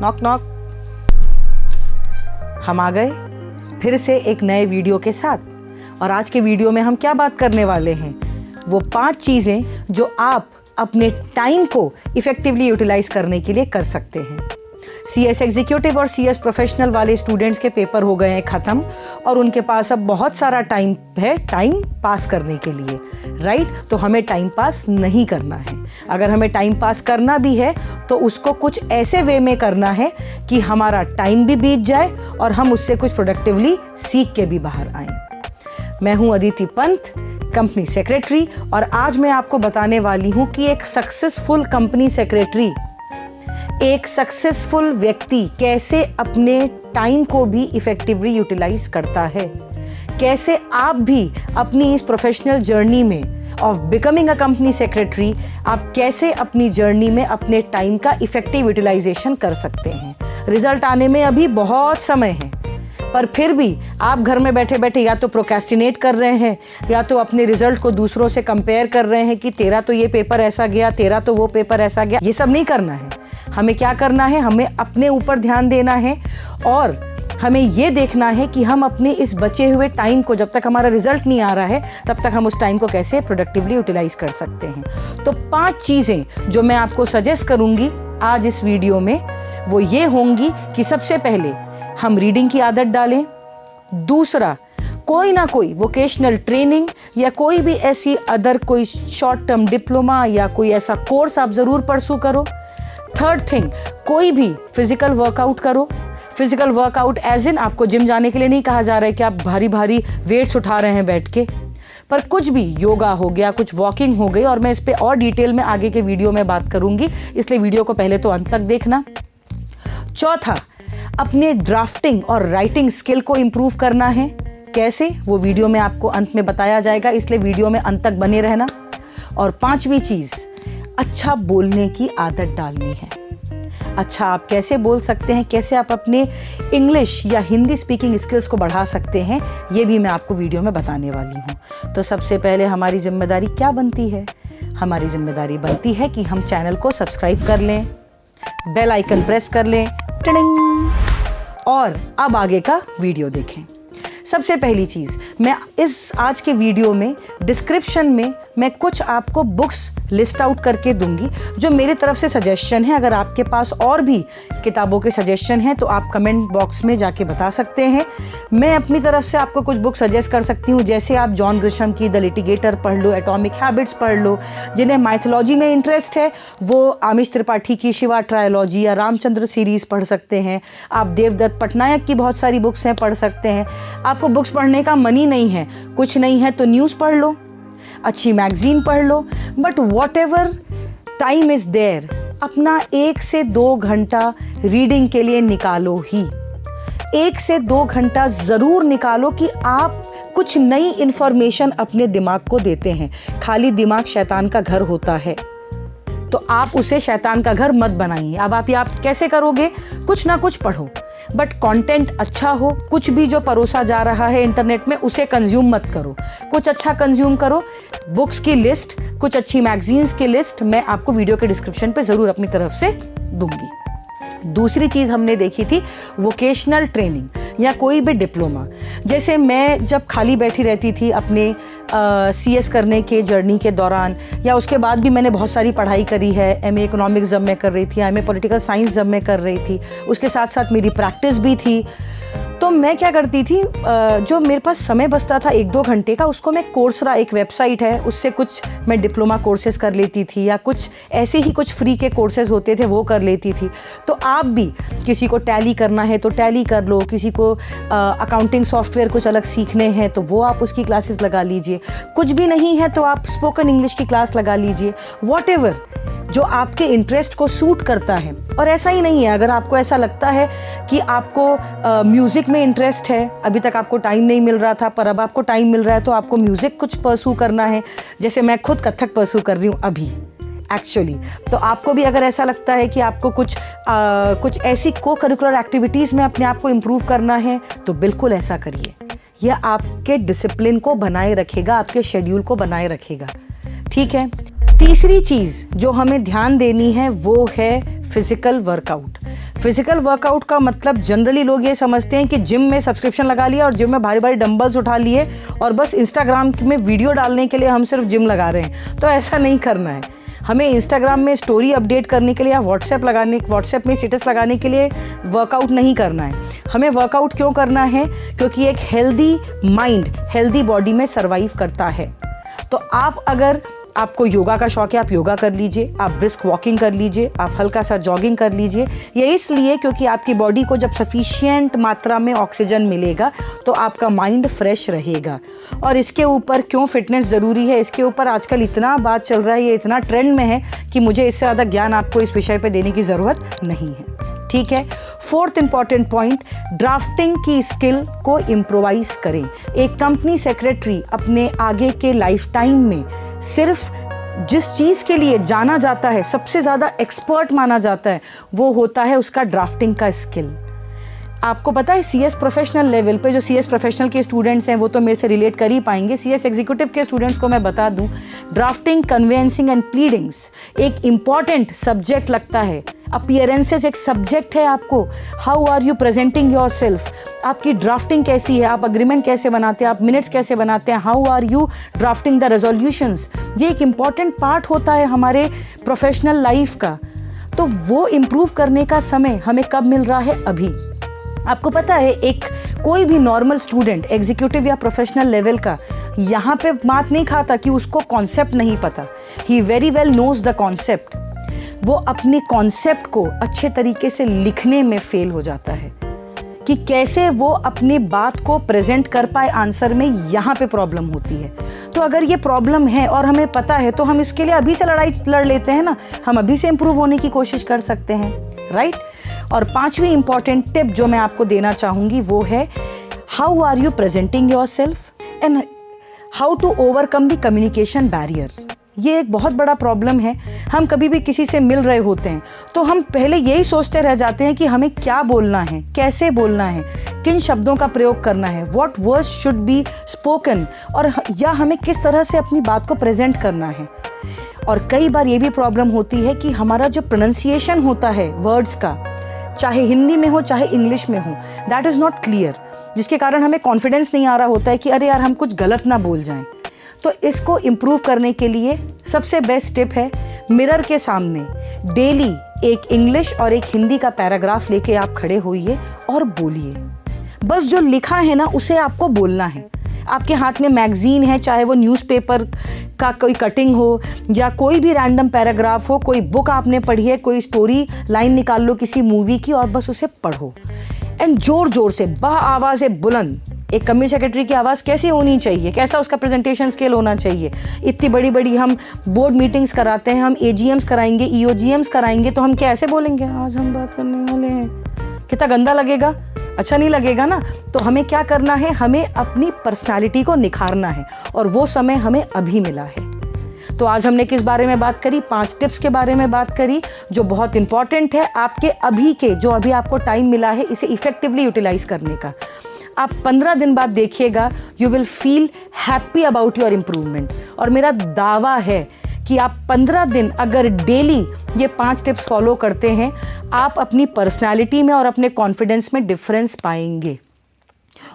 Knock knock. हम आ गए फिर से एक नए वीडियो के साथ। और आज के वीडियो में हम क्या बात करने वाले हैं, वो 5 चीज़ें जो आप अपने टाइम को इफ़ेक्टिवली यूटिलाइज करने के लिए कर सकते हैं। CS एग्जीक्यूटिव और CS प्रोफेशनल वाले स्टूडेंट्स के पेपर हो गए हैं ख़त्म और उनके पास अब बहुत सारा टाइम है टाइम पास करने के लिए, राइट। तो हमें टाइम पास नहीं करना है। अगर हमें टाइम पास करना भी है तो उसको कुछ ऐसे वे में करना है कि हमारा टाइम भी बीत जाए और हम उससे कुछ प्रोडक्टिवली सीख के भी बाहर आएँ। मैं हूँ अदिति पंत, कंपनी सेक्रेटरी, और आज मैं आपको बताने वाली हूँ कि एक सक्सेसफुल कंपनी सेक्रेटरी, एक सक्सेसफुल व्यक्ति कैसे अपने टाइम को भी इफेक्टिवली यूटिलाइज करता है, कैसे आप भी अपनी इस प्रोफेशनल जर्नी में of becoming a company secretary आप कैसे अपनी जर्नी में अपने टाइम का इफेक्टिव यूटिलाइजेशन कर सकते हैं। रिजल्ट आने में अभी बहुत समय है, पर फिर भी आप घर में बैठे बैठे या तो प्रोक्रेस्टिनेट कर रहे हैं या तो अपने रिजल्ट को दूसरों से कंपेयर कर रहे हैं कि तेरा तो ये पेपर ऐसा गया, तेरा तो वो पेपर ऐसा गया। ये सब नहीं करना है। हमें क्या करना है, हमें अपने ऊपर ध्यान देना है और हमें ये देखना है कि हम अपने इस बचे हुए टाइम को, जब तक हमारा रिजल्ट नहीं आ रहा है तब तक हम उस टाइम को कैसे प्रोडक्टिवली यूटिलाइज कर सकते हैं। तो 5 चीज़ें जो मैं आपको सजेस्ट करूंगी आज इस वीडियो में वो ये होंगी कि सबसे पहले हम रीडिंग की आदत डालें। दूसरा, कोई ना कोई वोकेशनल ट्रेनिंग या कोई भी ऐसी अदर कोई शॉर्ट टर्म डिप्लोमा या कोई ऐसा कोर्स आप ज़रूर परसू करो। थर्ड थिंग, कोई भी फिजिकल वर्कआउट करो। फिजिकल वर्कआउट एज इन आपको जिम जाने के लिए नहीं कहा जा रहा है कि आप भारी भारी वेट्स उठा रहे हैं बैठ के, पर कुछ भी योगा हो गया, कुछ वॉकिंग हो गई, और मैं इस पे और डिटेल में आगे के वीडियो में बात करूंगी, इसलिए वीडियो को पहले तो अंत तक देखना। चौथा, अपने ड्राफ्टिंग और राइटिंग स्किल को इम्प्रूव करना है। कैसे, वो वीडियो में आपको अंत में बताया जाएगा, इसलिए वीडियो में अंत तक बने रहना। और 5वीं चीज़, अच्छा बोलने की आदत डालनी है। अच्छा आप कैसे बोल सकते हैं, कैसे आप अपने इंग्लिश या हिंदी स्पीकिंग स्किल्स को बढ़ा सकते हैं, ये भी मैं आपको वीडियो में बताने वाली हूँ। तो सबसे पहले हमारी जिम्मेदारी क्या बनती है? हमारी जिम्मेदारी बनती है कि हम चैनल को सब्सक्राइब कर लें, बेल आइकन प्रेस कर लें, टिडिंग, और अब आगे का वीडियो देखें। सबसे पहली चीज़, मैं इस आज के वीडियो में डिस्क्रिप्शन में मैं कुछ आपको बुक्स लिस्ट आउट करके दूंगी जो मेरी तरफ से सजेशन है। अगर आपके पास और भी किताबों के सजेशन हैं तो आप कमेंट बॉक्स में जाके बता सकते हैं। मैं अपनी तरफ से आपको कुछ बुक सजेस्ट कर सकती हूँ, जैसे आप जॉन ग्रिशम की द लिटिगेटर पढ़ लो, एटॉमिक हैबिट्स पढ़ लो। जिन्हें माइथोलॉजी में इंटरेस्ट है वो आमिश त्रिपाठी की शिवा ट्रायोलॉजी या रामचंद्र सीरीज़ पढ़ सकते हैं। आप देवदत्त पटनायक की बहुत सारी बुक्स हैं, पढ़ सकते हैं। आपको बुक्स पढ़ने का मन ही नहीं है, कुछ नहीं है तो न्यूज़ पढ़ लो, अच्छी मैगजीन पढ़ लो, but whatever time is there, अपना 1 से 2 घंटा रीडिंग के लिए निकालो ही। 1 से 2 घंटा ज़रूर निकालो कि आप कुछ नई इन्फॉर्मेशन अपने दिमाग को देते हैं। खाली दिमाग शैतान का घर होता है, तो आप उसे शैतान का घर मत बनाइए। अब आप कैसे करोगे? कुछ ना कुछ पढ़ो, बट कंटेंट अच्छा हो। कुछ भी जो परोसा जा रहा है इंटरनेट में उसे कंज्यूम मत करो, कुछ अच्छा कंज्यूम करो। बुक्स की लिस्ट, कुछ अच्छी मैगजीन्स की लिस्ट मैं आपको वीडियो के डिस्क्रिप्शन पे ज़रूर अपनी तरफ से दूंगी। दूसरी चीज़ हमने देखी थी वोकेशनल ट्रेनिंग या कोई भी डिप्लोमा। जैसे मैं जब खाली बैठी रहती थी अपने CS करने के जर्नी के दौरान, या उसके बाद भी मैंने बहुत सारी पढ़ाई करी है। MA इकोनॉमिक्स जब मैं कर रही थी, MA पॉलिटिकल साइंस जब मैं कर रही थी, उसके साथ साथ मेरी प्रैक्टिस भी थी। तो मैं क्या करती थी, जो मेरे पास समय बचता था 1-2 घंटे का, उसको मैं कोर्सरा, एक वेबसाइट है, उससे कुछ मैं डिप्लोमा कोर्सेज कर लेती थी, या कुछ ऐसे ही कुछ फ्री के कोर्सेज होते थे वो कर लेती थी। तो आप भी, किसी को टैली करना है तो टैली कर लो, किसी को अकाउंटिंग सॉफ्टवेयर कुछ अलग सीखने हैं तो वो आप उसकी क्लासेस लगा लीजिए, कुछ भी नहीं है तो आप स्पोकन इंग्लिश की क्लास लगा लीजिए। वॉट एवर जो आपके इंटरेस्ट को सूट करता है। और ऐसा ही नहीं है, अगर आपको ऐसा लगता है कि आपको म्यूज़िक में इंटरेस्ट है, अभी तक आपको टाइम नहीं मिल रहा था पर अब आपको टाइम मिल रहा है, तो आपको म्यूज़िक कुछ परसू करना है। जैसे मैं खुद कथक परसू कर रही हूँ अभी एक्चुअली। तो आपको भी अगर ऐसा लगता है कि आपको कुछ ऐसी को करिकुलर एक्टिविटीज़ में अपने आप को इम्प्रूव करना है तो बिल्कुल ऐसा करिए। यह आपके डिसिप्लिन को बनाए रखेगा, आपके शेड्यूल को बनाए रखेगा। ठीक है। तीसरी चीज़ जो हमें ध्यान देनी है वो है फिजिकल वर्कआउट। फिजिकल वर्कआउट का मतलब जनरली लोग ये समझते हैं कि जिम में सब्सक्रिप्शन लगा लिया और जिम में भारी भारी डंबल्स उठा लिए और बस इंस्टाग्राम में वीडियो डालने के लिए हम सिर्फ जिम लगा रहे हैं। तो ऐसा नहीं करना है। हमें इंस्टाग्राम में स्टोरी अपडेट करने के लिए या व्हाट्सएप में स्टेटस लगाने के लिए वर्कआउट नहीं करना है। हमें वर्कआउट क्यों करना है? क्योंकि एक हेल्दी माइंड हेल्दी बॉडी में सर्वाइव करता है। तो अगर आपको योगा का शौक है, आप योगा कर लीजिए, आप ब्रिस्क वॉकिंग कर लीजिए, आप हल्का सा जॉगिंग कर लीजिए। ये इसलिए क्योंकि आपकी बॉडी को जब सफिशिएंट मात्रा में ऑक्सीजन मिलेगा तो आपका माइंड फ्रेश रहेगा। और इसके ऊपर क्यों फिटनेस ज़रूरी है, इसके ऊपर आजकल इतना बात चल रहा है, ये इतना ट्रेंड में है कि मुझे इससे ज़्यादा ज्ञान आपको इस विषय पर देने की ज़रूरत नहीं है। ठीक है। फोर्थ इंपॉर्टेंट पॉइंट, ड्राफ्टिंग की स्किल को इम्प्रोवाइज करें। एक कंपनी सेक्रेटरी अपने आगे के लाइफ टाइम में सिर्फ जिस चीज़ के लिए जाना जाता है, सबसे ज़्यादा एक्सपर्ट माना जाता है, वो होता है उसका ड्राफ्टिंग का स्किल। आपको पता है सीएस प्रोफेशनल लेवल पे जो सीएस प्रोफेशनल के स्टूडेंट्स हैं वो तो मेरे से रिलेट कर ही पाएंगे। सीएस एग्जीक्यूटिव के स्टूडेंट्स को मैं बता दूं, ड्राफ्टिंग, कन्वेंसिंग एंड प्लीडिंग्स एक इम्पॉर्टेंट सब्जेक्ट लगता है। अपीयरेंसेस एक सब्जेक्ट है आपको। How are you presenting yourself, आपकी ड्राफ्टिंग कैसी है, आप अग्रीमेंट कैसे बनाते हैं, आप मिनट्स कैसे बनाते हैं, how are you drafting the resolutions, ये एक इम्पॉर्टेंट पार्ट होता है हमारे प्रोफेशनल लाइफ का। तो वो इम्प्रूव करने का समय हमें कब मिल रहा है? अभी। आपको पता है एक कोई भी नॉर्मल स्टूडेंट एग्जीक्यूटिव या प्रोफेशनल लेवल का यहाँ पे बात नहीं खाता कि उसको कॉन्सेप्ट नहीं पता। He very well knows the concept. वो अपने कॉन्सेप्ट को अच्छे तरीके से लिखने में फेल हो जाता है कि कैसे वो अपनी बात को प्रेजेंट कर पाए आंसर में, यहाँ पे प्रॉब्लम होती है। तो अगर ये प्रॉब्लम है और हमें पता है तो हम इसके लिए अभी से लड़ाई लड़ लेते हैं ना, हम अभी से इम्प्रूव होने की कोशिश कर सकते हैं, राइट। और पांचवी इंपॉर्टेंट टिप जो मैं आपको देना चाहूँगी वो है how are you presenting yourself and how to overcome the communication barrier. ये एक बहुत बड़ा प्रॉब्लम है। हम कभी भी किसी से मिल रहे होते हैं तो हम पहले यही सोचते रह जाते हैं कि हमें क्या बोलना है, कैसे बोलना है, किन शब्दों का प्रयोग करना है, what words should be spoken, और या हमें किस तरह से अपनी बात को प्रेजेंट करना है। और कई बार ये भी प्रॉब्लम होती है कि हमारा जो प्रोनाउंसिएशन होता है वर्ड्स का, चाहे हिंदी में हो चाहे इंग्लिश में हो, दैट इज़ नॉट क्लियर, जिसके कारण हमें कॉन्फिडेंस नहीं आ रहा होता है कि अरे यार हम कुछ गलत ना बोल जाएं। तो इसको इम्प्रूव करने के लिए सबसे बेस्ट टिप है, मिरर के सामने डेली एक इंग्लिश और एक हिंदी का पैराग्राफ लेके आप खड़े होइए और बोलिए। बस जो लिखा है ना उसे आपको बोलना है। आपके हाथ में मैगजीन है, चाहे वो न्यूज़पेपर का कोई कटिंग हो या कोई भी रैंडम पैराग्राफ हो, कोई बुक आपने पढ़ी है, कोई स्टोरी लाइन निकाल लो किसी मूवी की और बस उसे पढ़ो। एंड जोर जोर से आवाज़ है बुलंद। एक कंपनी सेक्रेटरी की आवाज़ कैसी होनी चाहिए, कैसा उसका प्रेजेंटेशन स्किल होना चाहिए। इतनी बड़ी बड़ी हम बोर्ड मीटिंग्स कराते हैं, हम एजीएम्स कराएंगे, ईओजीएम्स कराएंगे, तो हम कैसे बोलेंगे आज हम बात करने वाले हैं? कितना गंदा लगेगा, अच्छा नहीं लगेगा ना। तो हमें क्या करना है, हमें अपनी पर्सनालिटी को निखारना है और वो समय हमें अभी मिला है। तो आज हमने किस बारे में बात करी? 5 टिप्स के बारे में बात करी जो बहुत इंपॉर्टेंट है आपके अभी के, जो अभी आपको टाइम मिला है इसे इफेक्टिवली यूटिलाइज करने का। आप 15 दिन बाद देखिएगा, you will feel happy about your improvement. और मेरा दावा है कि आप 15 दिन अगर डेली ये 5 टिप्स फॉलो करते हैं, आप अपनी पर्सनालिटी में और अपने कॉन्फिडेंस में डिफरेंस पाएंगे।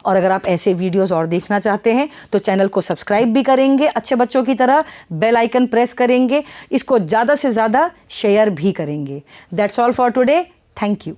और अगर आप ऐसे वीडियोस और देखना चाहते हैं तो चैनल को सब्सक्राइब भी करेंगे, अच्छे बच्चों की तरह बेल आइकन प्रेस करेंगे, इसको ज़्यादा से ज़्यादा शेयर भी करेंगे। That's all for today. Thank you.